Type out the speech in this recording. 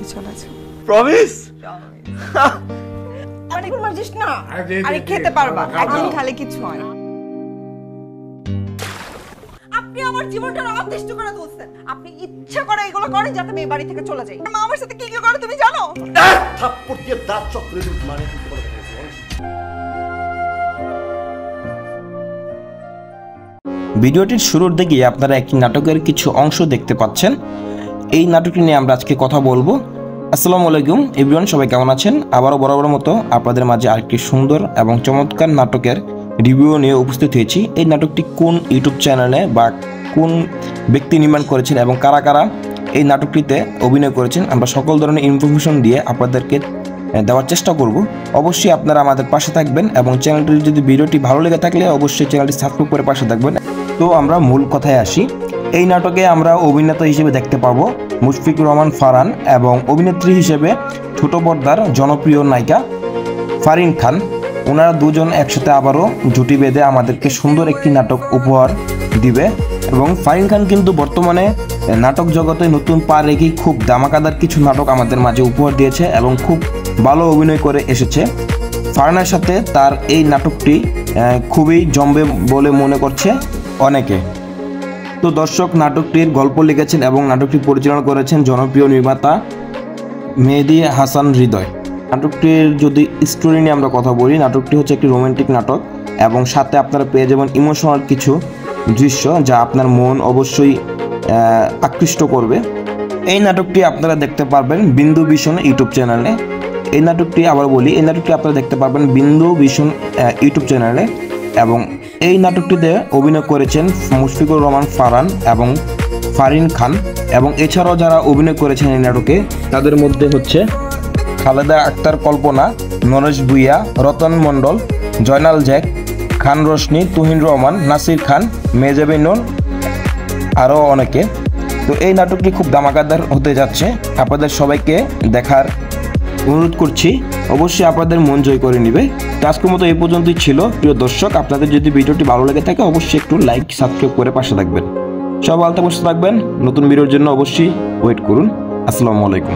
বাড়ি চলে যাও। প্রমিস? মানে মারজিস না, আরে খেতে পারবা, একদম খালে কিছু হয় না। আপনি আমার জীবনটা অতিষ্ঠ করে তুলছেন। আপনি ইচ্ছা করে এগুলো করেন যাতে আমি এই বাড়ি থেকে চলে যাই। মা আমার সাথে কি কি করে তুমি জানো? থাপ্পড় দিয়ে দাঁত চক্রে মানে ভিডিওটির শুরুর দিকে আপনারা একটি নাটকের কিছু অংশ দেখতে পাচ্ছেন। এই নাটকটি নিয়ে আমরা আজকে কথা বলবো। আসসালামু আলাইকুম এভরিওয়ান, সবাই কেমন আছেন? আবারও বরাবর মতো আপনাদের মাঝে আরেকটি সুন্দর এবং চমৎকার নাটকের রিভিউ নিয়ে উপস্থিত হয়েছি। এই নাটকটি কোন ইউটিউব চ্যানেলে বা কোন ব্যক্তি নির্মাণ করেছেন এবং কারা কারা এই নাটকটিতে অভিনয় করেছেন, আমরা সকল ধরনের ইনফরমেশন দিয়ে আপনাদেরকে দেওয়ার চেষ্টা করব। অবশ্যই আপনারা আমাদের পাশে থাকবেন এবং চ্যানেলটির যদি ভিডিওটি ভালো লেগে থাকলে অবশ্যই চ্যানেলটি সাবস্ক্রাইব করে পাশে থাকবেন। তো আমরা মূল কথায় আসি। এই নাটকে আমরা অভিনেতা হিসেবে দেখতে পাবো মুশফিকুর রহমান ফারহান এবং অভিনেত্রী হিসেবে ছোট পর্দার জনপ্রিয় নায়িকা ফারিন খান। ওনারা দুজন একসাথে আবারও জুটি বেঁধে আমাদেরকে সুন্দর একটি নাটক উপহার দিবে। এবং ফারিন খান কিন্তু বর্তমানে নাটক জগতে নতুন পা রেখেই খুব ধামাকাদার কিছু নাটক আমাদের মাঝে উপহার দিয়েছে এবং খুব ভালো অভিনয় করে এসেছে। ফারহানের সাথে তার এই নাটকটি খুবই জমবে বলে মনে করছে অনেকে। তো দর্শক, নাটকটির গল্প লিখেছেন এবং নাটকটি পরিচালনা করেছেন জনপ্রিয় নির্মাতা মেহেদী হাসান হৃদয়। নাটকটির যদি স্টোরি নিয়ে আমরা কথা বলি, নাটকটি হচ্ছে একটি রোমান্টিক নাটক এবং সাথে আপনারা পেয়ে যাবেন ইমোশনাল কিছু দৃশ্য যা আপনার মন অবশ্যই আকৃষ্ট করবে। এই নাটকটি আপনারা দেখতে পারবেন বিন্দু ভিশন ইউটিউব চ্যানেলে। এই নাটকটি আবার বলি, এই নাটকটি আপনারা দেখতে পারবেন বিন্দু ভিশন ইউটিউব চ্যানেলে। এবং এই নাটকটিতে অভিনয় করেছেন মুশফিকুর রহমান ফারহান এবং ফারিন খান। এবং এছাড়াও যারা অভিনয় করেছেন এই নাটকে তাদের মধ্যে হচ্ছে খালেদা আক্তার কল্পনা, নরেশ ভুইয়া, রতন মণ্ডল, জয়নাল জ্যাক, খান রোশনি, তুহিন রহমান, নাসির খান, মেজাবি নূর, আরও অনেকে। তো এই নাটকটি খুব ধামাকাদার হতে যাচ্ছে। আপনাদের সবাইকে দেখার অনুরোধ করছি, অবশ্যই আপনাদের মন জয় করে নেবে। তো আজকের মতো এই পর্যন্তই ছিল। প্রিয় দর্শক, আপনাদের যদি ভিডিওটি ভালো লেগে থাকে অবশ্যই একটু লাইক সাবস্ক্রাইব করে পাশে থাকবেন। সব ভালো থাকবেন, নতুন ভিডিওর জন্য অবশ্যই ওয়েট করুন। আসসালামু আলাইকুম।